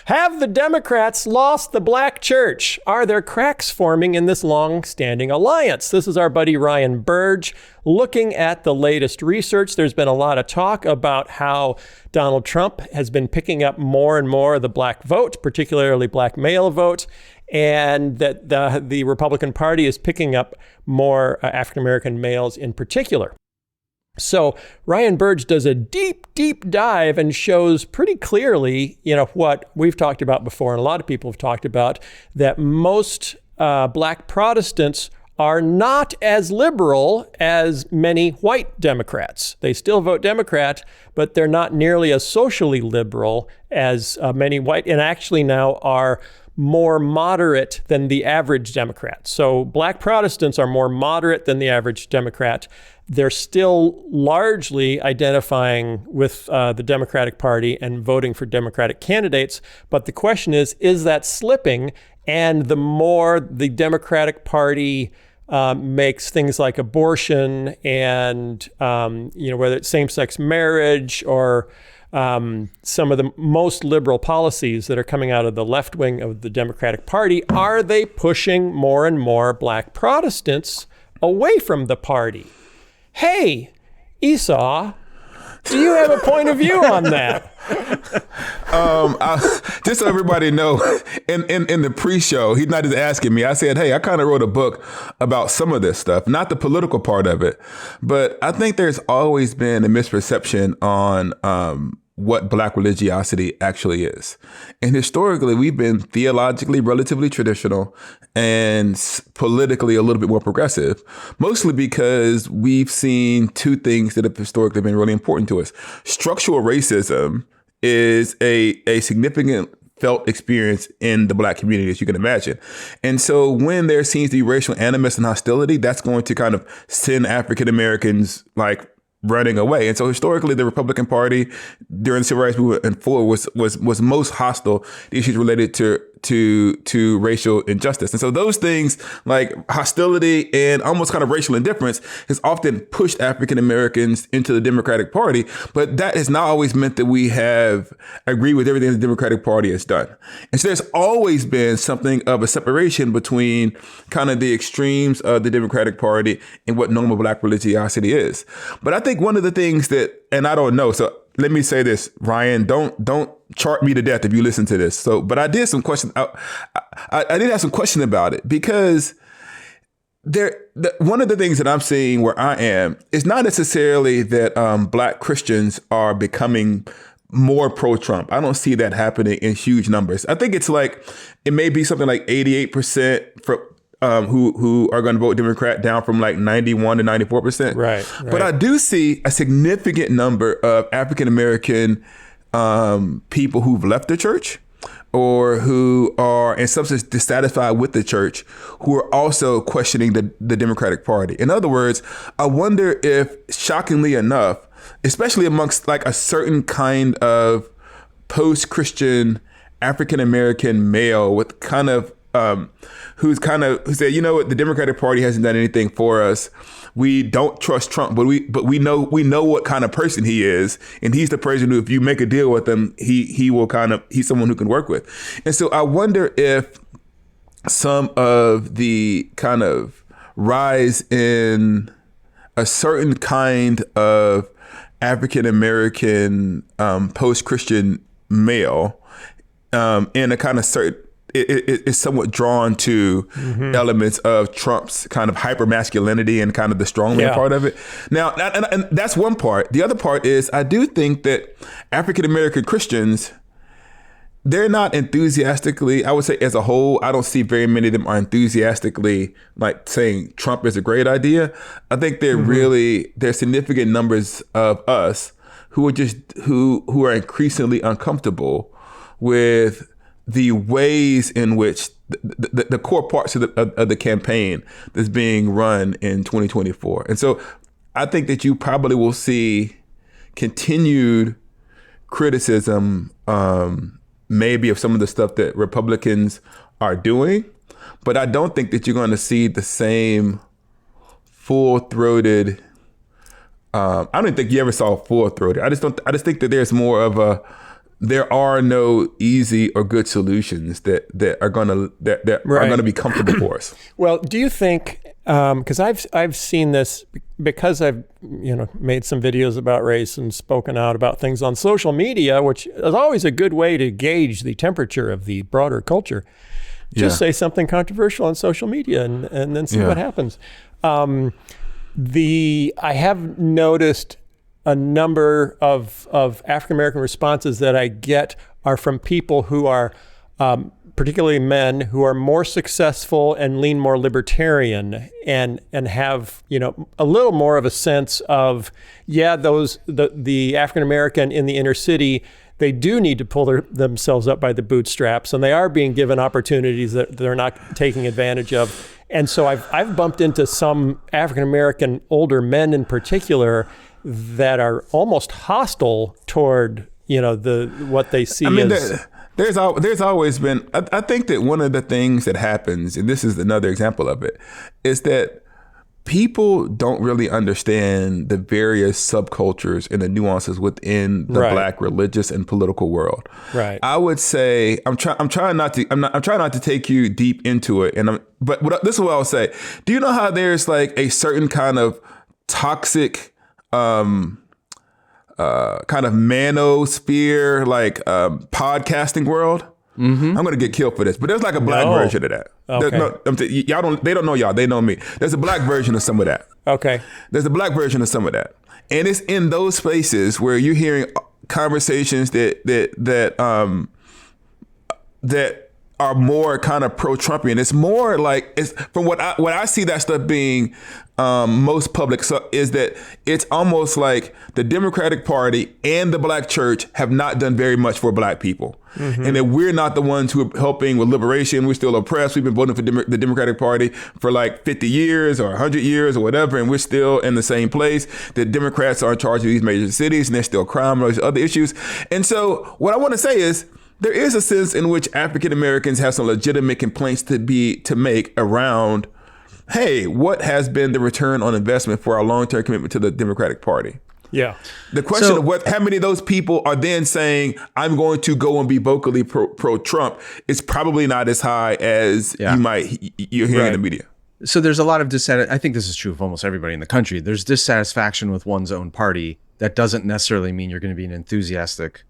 Have the Democrats lost the black church? Are there cracks forming in this long-standing alliance? This is our buddy Ryan Burge looking at the latest research. There's been a lot of talk about how Donald Trump has been picking up more and more of the black vote, particularly black male vote, and that the Republican Party is picking up more African-American males in particular. So Ryan Burge does a deep dive and shows pretty clearly, what we've talked about before, and a lot of people have talked about, that most black Protestants are not as liberal as many white Democrats. They still vote Democrat, but they're not nearly as socially liberal as many white, and actually now are more moderate than the average Democrat. So black Protestants are more moderate than the average Democrat. They're still largely identifying with the Democratic Party and voting for Democratic candidates. But the question is that slipping? And the more the Democratic Party makes things like abortion and, whether it's same-sex marriage or some of the most liberal policies that are coming out of the left wing of the Democratic Party, are they pushing more and more black Protestants away from the party? Hey, Esau, do you have a point of view on that? Just so everybody know, in the pre-show, he's not just asking me. I said, hey, I kind of wrote a book about some of this stuff, not the political part of it, but I think there's always been a misperception on what black religiosity actually is. And historically, we've been theologically relatively traditional and politically a little bit more progressive, mostly because we've seen two things that have historically been really important to us. Structural racism is a significant felt experience in the black community, as you can imagine. And so when there seems to be racial animus and hostility, that's going to kind of send African Americans running away. And so historically, the Republican Party during the Civil Rights Movement and forward was most hostile to issues related to racial injustice. And so those things like hostility and almost kind of racial indifference has often pushed African Americans into the Democratic Party. But that has not always meant that we have agreed with everything the Democratic Party has done. And so there's always been something of a separation between kind of the extremes of the Democratic Party and what normal black religiosity is. But I think one of the things that, and I don't know, so let me say this, Ryan, don't chart me to death if you listen to this. So, but I did some questions. I did have some question about it because one of the things that I'm seeing where I am is not necessarily that black Christians are becoming more pro-Trump. I don't see that happening in huge numbers. I think it's it may be something like 88% for who are going to vote Democrat, down from 91 to 94%. Right. But I do see a significant number of African American people who've left the church or who are in some sense dissatisfied with the church, who are also questioning the Democratic Party. In other words, I wonder if, shockingly enough, especially amongst a certain kind of post-Christian African American male with kind of who said, what, the Democratic Party hasn't done anything for us. We don't trust Trump, but we know what kind of person he is, and he's the person who, if you make a deal with him, he's someone who can work with. And so I wonder if some of the kind of rise in a certain kind of African American post-Christian male in a kind of certain is somewhat drawn to elements of Trump's kind of hyper masculinity and kind of the strongman part of it. Now, and that's one part. The other part is I do think that African American Christians, they're not enthusiastically, I would say as a whole, I don't see very many of them are enthusiastically saying Trump is a great idea. I think there's significant numbers of us who are increasingly uncomfortable with the ways in which the core parts of the campaign that's being run in 2024. And so I think that you probably will see continued criticism, maybe of some of the stuff that Republicans are doing, but I don't think that you're going to see the same full-throated, I don't think you ever saw full-throated. I just think that there's more of there are no easy or good solutions that are gonna are gonna be comfortable for us. Well, do you think? Because I've seen this because I've made some videos about race and spoken out about things on social media, which is always a good way to gauge the temperature of the broader culture. Just say something controversial on social media and then see what happens. I have noticed a number of African American responses that I get are from people who are, particularly men, who are more successful and lean more libertarian and have a little more of a sense of the African American in the inner city. They do need to pull themselves up by the bootstraps, and they are being given opportunities that they're not taking advantage of. And so I've bumped into some African American older men in particular that are almost hostile toward what they see as. There's always been. I think that one of the things that happens, and this is another example of it, is that people don't really understand the various subcultures and the nuances within the Black religious and political world. Right. I would say I'm trying not to take you deep into it, but this is what I'll say. Do you know how there's like a certain kind of toxic kind of manosphere, like podcasting world? Mm-hmm. I'm gonna get killed for this, but there's like a Black version of that. Okay. They don't know y'all. They know me. There's a Black version of some of that. Okay. There's a Black version of some of that, and it's in those spaces where you're hearing conversations that are more kind of pro-Trumpian. It's more like, it's from what I see that stuff being most public, so is that it's almost like the Democratic Party and the Black church have not done very much for Black people. Mm-hmm. And that we're not the ones who are helping with liberation. We're still oppressed. We've been voting for the Democratic Party for like 50 years or 100 years or whatever, and we're still in the same place. The Democrats are in charge of these major cities, and there's still crime and all these other issues. And so what I want to say is, there is a sense in which African Americans have some legitimate complaints to make around, hey, what has been the return on investment for our long-term commitment to the Democratic Party? Yeah. The question of how many of those people are then saying, I'm going to go and be vocally pro-Trump, is probably not as high as you're hearing in the media. So there's a lot of I think this is true of almost everybody in the country. There's dissatisfaction with one's own party. That doesn't necessarily mean you're going to be an enthusiastic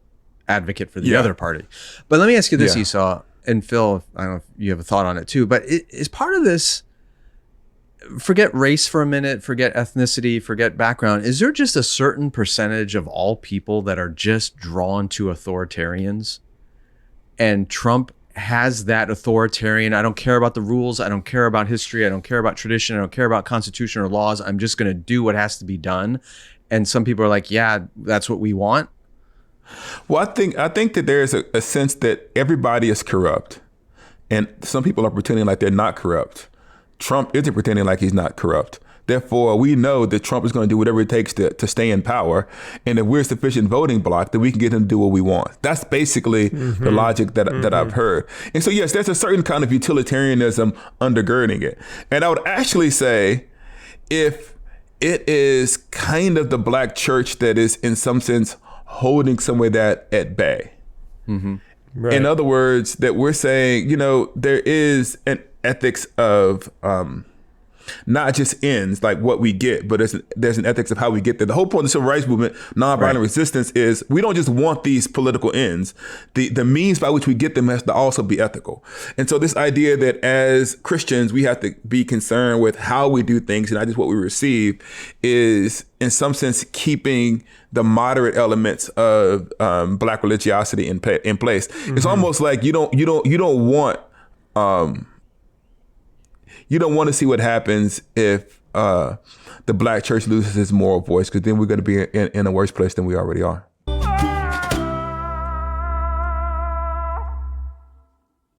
advocate for the other party. But let me ask you this, Esau, and Phil, I don't know if you have a thought on it too, but is part of this, forget race for a minute, forget ethnicity, forget background, is there just a certain percentage of all people that are just drawn to authoritarians? And Trump has that authoritarian, I don't care about the rules, I don't care about history, I don't care about tradition, I don't care about constitution or laws, I'm just going to do what has to be done. And some people are like, yeah, that's what we want. Well, I think that there is a sense that everybody is corrupt, and some people are pretending like they're not corrupt. Trump isn't pretending like he's not corrupt. Therefore, we know that Trump is going to do whatever it takes to stay in power, and if we're a sufficient voting bloc, then we can get him to do what we want. That's basically the logic that I've heard. And so, yes, there's a certain kind of utilitarianism undergirding it. And I would actually say, if it is kind of the Black church that is, in some sense, holding some of that at bay. Mm-hmm. Right. In other words, that we're saying, there is an ethics of not just ends, like what we get, but there's an ethics of how we get there. The whole point of the civil rights movement, nonviolent resistance, is we don't just want these political ends. The means by which we get them has to also be ethical. And so this idea that as Christians, we have to be concerned with how we do things and not just what we receive is, in some sense, keeping the moderate elements of Black religiosity in place. Mm-hmm. It's almost like you don't want to see what happens if the Black church loses its moral voice, because then we're going to be in a worse place than we already are.